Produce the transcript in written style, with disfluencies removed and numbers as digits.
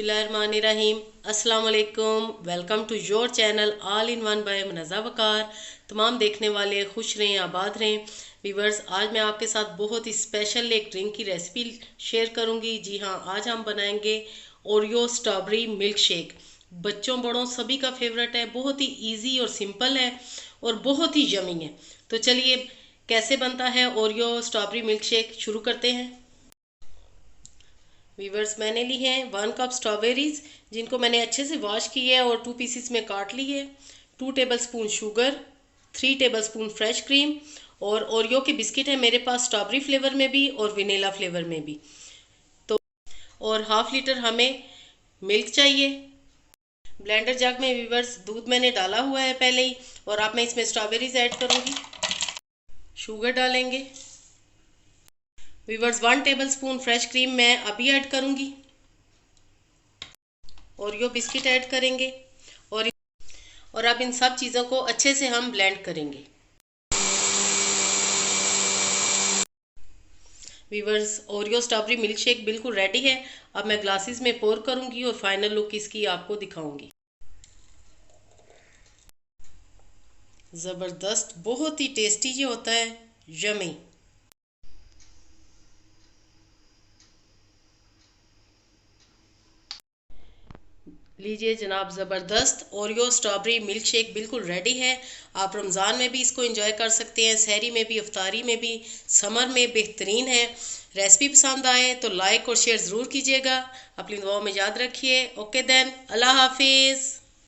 बिस्मिल्लाहिर्रहमानिर्रहीम। अस्सलाम वालेकुम। Welcome to your channel all in one by Munazza Waqar. तमाम देखने वाले खुश रहें, आबाद रहें। व्यूअर्स, आज मैं आपके साथ बहुत ही स्पेशल एक ड्रिंक की रेसिपी शेयर करूंगी। जी हाँ, आज हम बनाएंगे ओरियो स्ट्रॉबेरी मिल्क शेक। बच्चों बड़ों सभी का फेवरेट है, बहुत ही ईजी और सिंपल है और बहुत ही यमी है। तो चलिए कैसे बनता है ओरियो स्ट्रॉबेरी मिल्क शेक शुरू करते हैं। वीवर्स, मैंने ली हैं 1 कप स्ट्रॉबेरीज, जिनको मैंने अच्छे से वॉश किया है और 2 पीसीस में काट ली है। 2 tablespoon sugar, 3 tablespoon fresh cream और ओरियो के बिस्किट है मेरे पास, स्ट्रॉबेरी फ्लेवर में भी और वेनिला फ्लेवर में भी। तो और हाफ लीटर हमें मिल्क चाहिए। ब्लेंडर जग में वीवर्स दूध मैंने डाला हुआ है पहले ही, और अब मैं इसमें स्ट्रॉबेरीज ऐड करूँगी। शुगर डालेंगे वीवर्स। 1 टेबलस्पून फ्रेश क्रीम मैं अभी ऐड करूँगी। ओरियो बिस्किट ऐड करेंगे और अब इन सब चीज़ों को अच्छे से हम ब्लेंड करेंगे। Viewers, Oreo strawberry milk shake बिल्कुल रेडी है। अब मैं ग्लासेस में पोर करूंगी और फाइनल लुक इसकी आपको दिखाऊंगी। ज़बरदस्त, बहुत ही टेस्टी ये होता है, यमी। लीजिए जनाब, ज़बरदस्त ओरियो स्ट्रॉबेरी मिल्क शेक बिल्कुल रेडी है। आप रमज़ान में भी इसको एंजॉय कर सकते हैं, सहरी में भी, इफ्तारी में भी, समर में बेहतरीन है। रेसिपी पसंद आए तो लाइक और शेयर ज़रूर कीजिएगा। अपनी दुआओं में याद रखिए। ओके देन, अल्लाह हाफिज़।